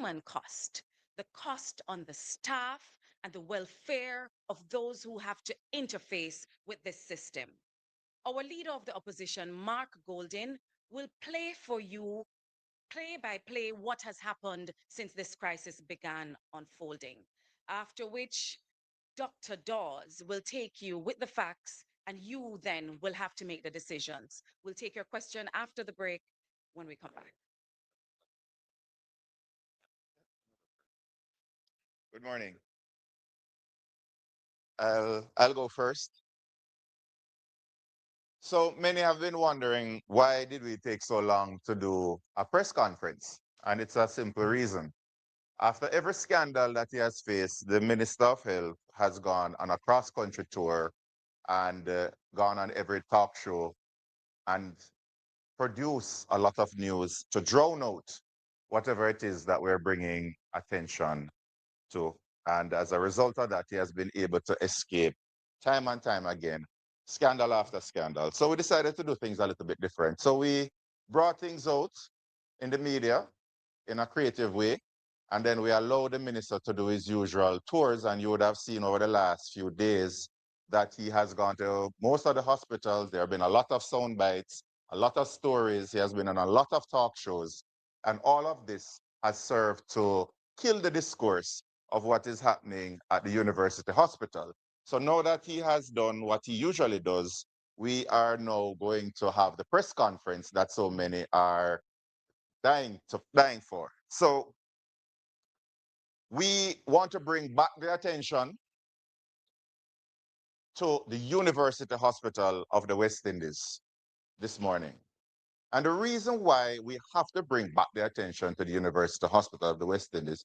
human cost, the cost on the staff and the welfare of those who have to interface with this system. Our leader of the opposition, Mark Golding, will play for you play by play what has happened since this crisis began unfolding. After which, Dr. Dawes will take you with the facts, and you then will have to make the decisions. We'll take your question after the break when we come back. Good morning. I'll go first. So many have been wondering, why did we take so long to do a press conference? And it's a simple reason. After every scandal that he has faced, the Minister of Health has gone on a cross-country tour and gone on every talk show and produced a lot of news to drown out whatever it is that we're bringing attention to. And as a result of that, he has been able to escape time and time again, scandal after scandal. So we decided to do things a little bit different. So we brought things out in the media in a creative way, and then we allowed the minister to do his usual tours. And you would have seen over the last few days that he has gone to most of the hospitals. There have been a lot of sound bites, a lot of stories. He has been on a lot of talk shows. And all of this has served to kill the discourse of what is happening at the university hospital. So now that he has done what he usually does, we are now going to have the press conference that so many are dying for. So we want to bring back the attention to the University Hospital of the West Indies this morning. And the reason why we have to bring back the attention to the University Hospital of the West Indies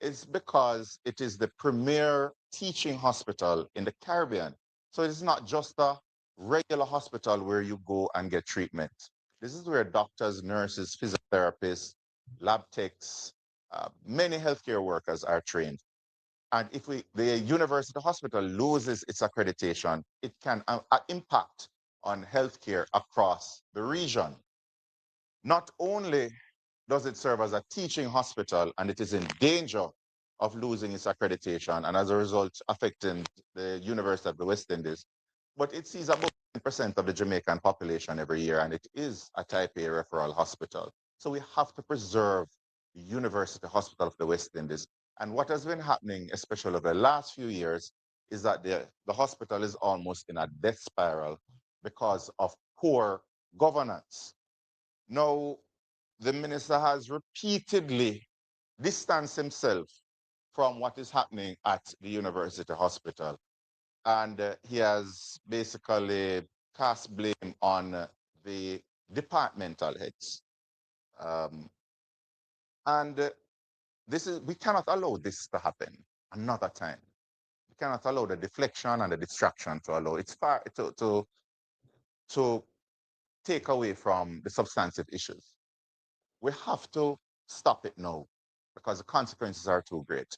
is because it is the premier teaching hospital in the Caribbean. So it's not just a regular hospital where you go and get treatment. This is where doctors, nurses, physiotherapists, lab techs, many healthcare workers are trained. And if the university hospital loses its accreditation, it can impact on healthcare across the region. Not only does it serve as a teaching hospital and it is in danger of losing its accreditation and as a result affecting the University of the West Indies, but it sees about 10% of the Jamaican population every year, and it is a type A referral hospital. So we have to preserve the University Hospital of the West Indies. And what has been happening, especially over the last few years, is that the hospital is almost in a death spiral because of poor governance. Now, the minister has repeatedly distanced himself from what is happening at the university hospital. And he has basically cast blame on the departmental heads. And we cannot allow this to happen another time. We cannot allow the deflection and the distraction to allow it's far to take away from the substantive issues. We have to stop it now because the consequences are too great.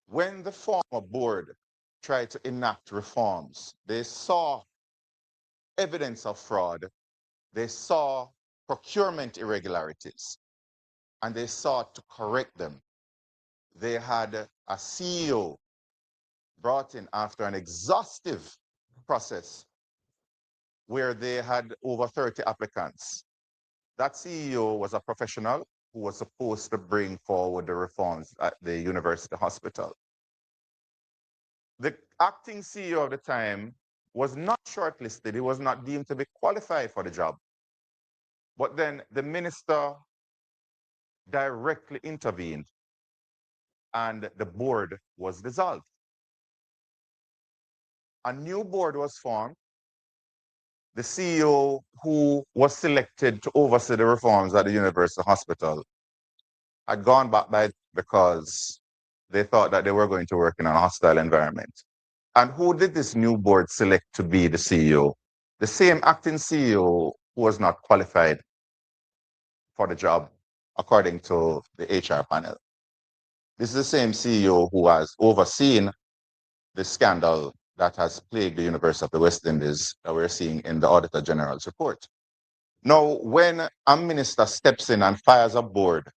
When the former board tried to enact reforms, they saw evidence of fraud, they saw procurement irregularities, and they sought to correct them. They had a CEO brought in after an exhaustive process where they had over 30 applicants. That CEO was a professional who was supposed to bring forward the reforms at the university hospital. The acting CEO of the time was not shortlisted. He was not deemed to be qualified for the job. But then the minister directly intervened and the board was dissolved. A new board was formed. The CEO who was selected to oversee the reforms at the university hospital had gone back by because they thought that they were going to work in a hostile environment. And who did this new board select to be the CEO? The same acting CEO who was not qualified for the job, according to the HR panel. This is the same CEO who has overseen the scandal that has plagued the University of the West Indies that we're seeing in the Auditor General's report. Now, when a minister steps in and fires a board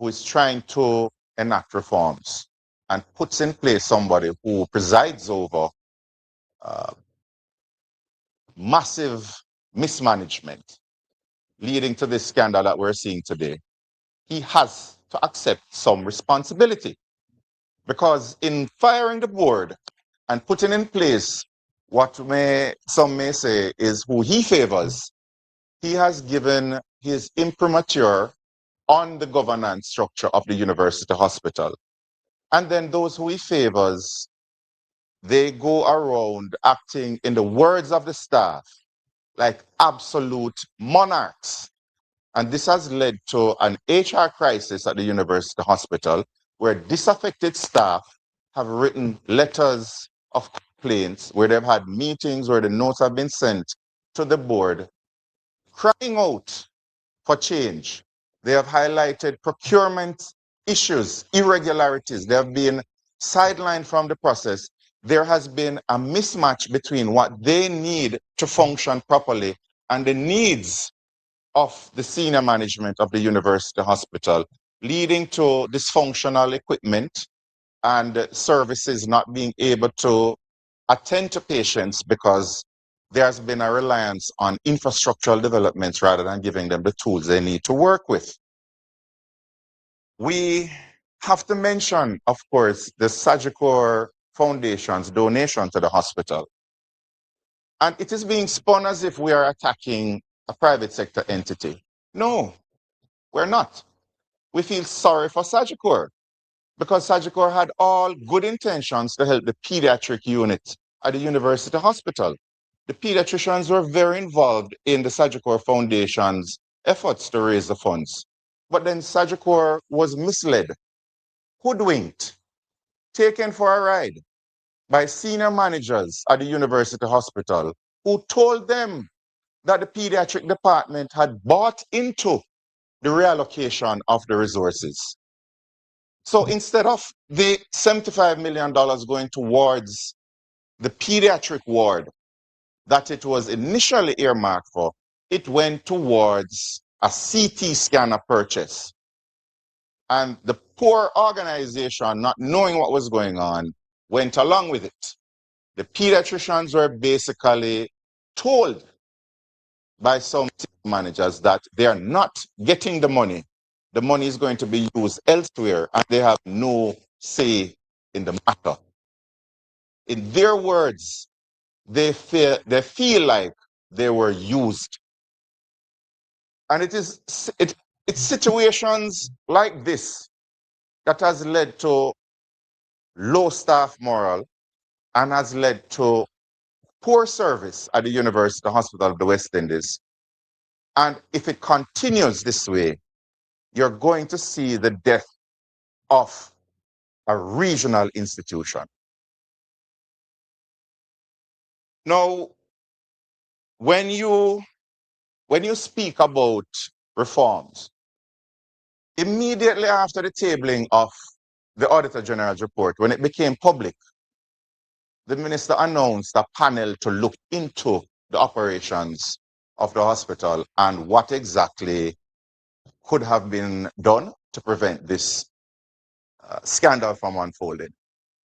who is trying to enact reforms and puts in place somebody who presides over massive mismanagement leading to this scandal that we're seeing today, he has to accept some responsibility. Because in firing the board and putting in place what some may say is who he favors, he has given his imprimatur on the governance structure of the university hospital. And then those who he favors, they go around acting, in the words of the staff, like absolute monarchs. And this has led to an HR crisis at the university hospital where disaffected staff have written letters of complaints, where they've had meetings where the notes have been sent to the board, crying out for change. They have highlighted procurement issues, irregularities. They have been sidelined from the process. There has been a mismatch between what they need to function properly and the needs of the senior management of the university hospital, leading to dysfunctional equipment and services not being able to attend to patients because there's been a reliance on infrastructural developments rather than giving them the tools they need to work with. We have to mention, of course, the Sagicor Foundation's donation to the hospital. And it is being spun as if we are attacking a private sector entity. No, we're not. We feel sorry for Sagicor because Sagicor had all good intentions to help the pediatric unit at the university hospital. The pediatricians were very involved in the Sagicor Foundation's efforts to raise the funds. But then Sagicor was misled, hoodwinked, taken for a ride by senior managers at the university hospital who told them that the pediatric department had bought into the reallocation of the resources. So instead of the $75 million going towards the pediatric ward that it was initially earmarked for, it went towards a CT scanner purchase. And the poor organization, not knowing what was going on, went along with it. The pediatricians were basically told by some managers that they are not getting the money. The money is going to be used elsewhere, and they have no say in the matter. In their words, they feel like they were used. And it's situations like this that has led to low staff morale and has led to poor service at the University Hospital of the West Indies. And if it continues this way, you're going to see the death of a regional institution. Now, when you speak about reforms, immediately after the tabling of the Auditor General's report, when it became public, the minister announced a panel to look into the operations of the hospital and what exactly could have been done to prevent this scandal from unfolding.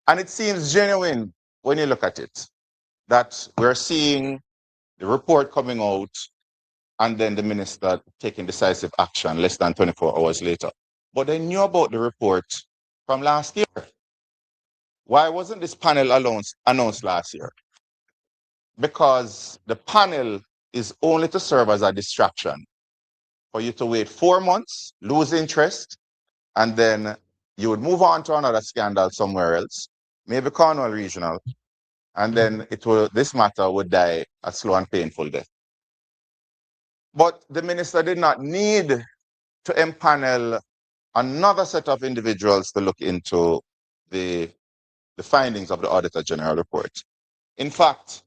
And it seems genuine when you look at it, that we're seeing the report coming out and then the minister taking decisive action less than 24 hours later. But they knew about the report from last year. Why wasn't this panel announced last year? Because the panel is only to serve as a distraction for you to wait 4 months, lose interest, and then you would move on to another scandal somewhere else, maybe Cornwall Regional, and then this matter would die a slow and painful death. But the minister did not need to empanel another set of individuals to look into the findings of the Auditor General report. In fact,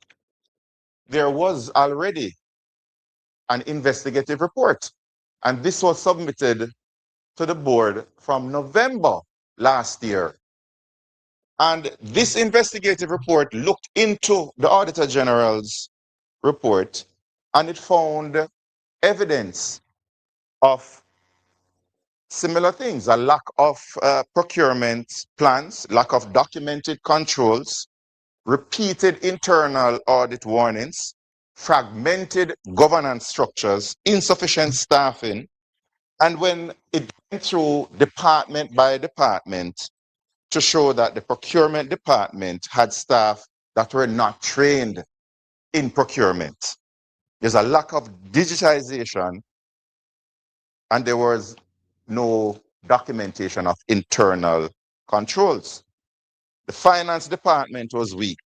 there was already an investigative report, and this was submitted to the board from November last year. And this investigative report looked into the Auditor General's report, and it found evidence of Similar things, a lack of procurement plans, lack of documented controls, repeated internal audit warnings, fragmented governance structures, insufficient staffing, and when it went through department by department to show that the procurement department had staff that were not trained in procurement. There's a lack of digitization and there was no documentation of internal controls. The finance department was weak.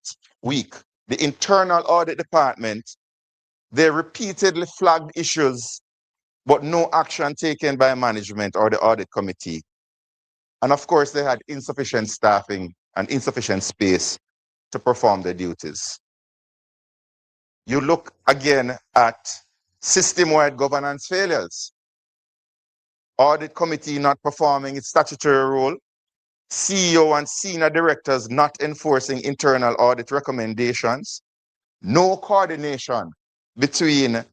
The internal audit department, they repeatedly flagged issues, but no action taken by management or the audit committee. And of course, they had insufficient staffing and insufficient space to perform their duties. You look again at system-wide governance failures. Audit committee not performing its statutory role, CEO and senior directors not enforcing internal audit recommendations, no coordination between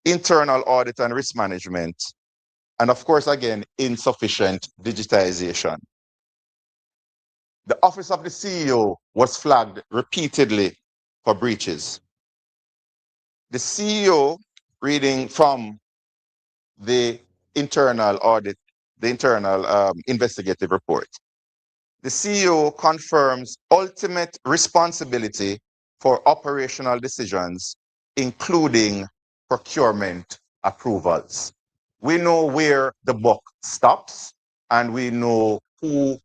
internal audit and risk management, and of course, again, insufficient digitization. The office of the CEO was flagged repeatedly for breaches. The CEO, reading from the internal audit, the internal investigative report, the CEO confirms ultimate responsibility for operational decisions, including procurement approvals. We know where the buck stops, and we know who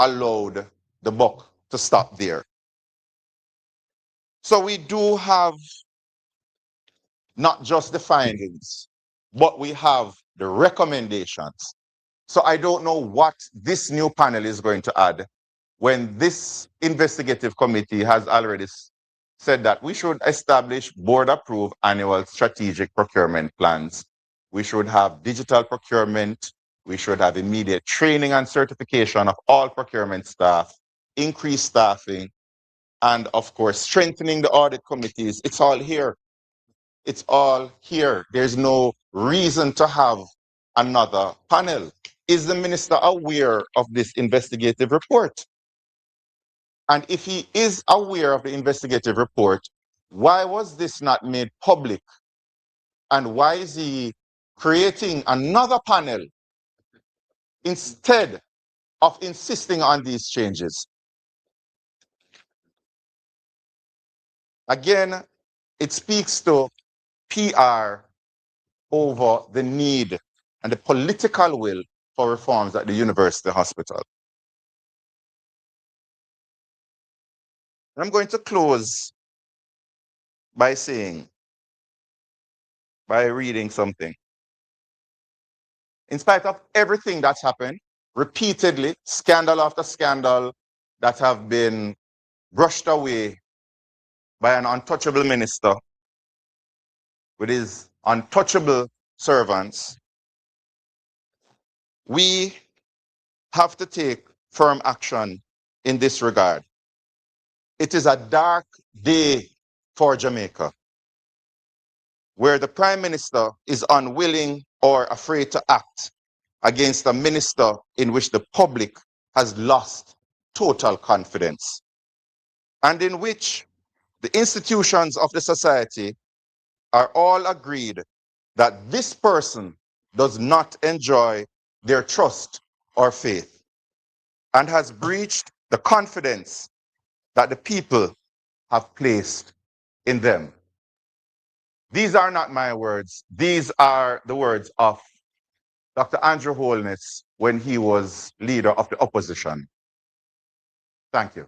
allowed the buck to stop there. So we do have not just the findings, but we have the recommendations. So I don't know what this new panel is going to add when this investigative committee has already said that we should establish board-approved annual strategic procurement plans. We should have digital procurement. We should have immediate training and certification of all procurement staff, increased staffing, and of course, strengthening the audit committees. It's all here. It's all here. There's no reason to have another panel. Is the minister aware of this investigative report? And if he is aware of the investigative report, why was this not made public? And why is he creating another panel instead of insisting on these changes? Again, it speaks to PR over the need and the political will for reforms at the university hospital. And I'm going to close by reading something. In spite of everything that's happened, repeatedly, scandal after scandal that have been brushed away by an untouchable minister with his untouchable servants, we have to take firm action in this regard. It is a dark day for Jamaica, where the Prime Minister is unwilling or afraid to act against a minister in which the public has lost total confidence, and in which the institutions of the society are all agreed that this person does not enjoy their trust or faith and has breached the confidence that the people have placed in them. These are not my words. These are the words of Dr. Andrew Holness when he was leader of the opposition. Thank you.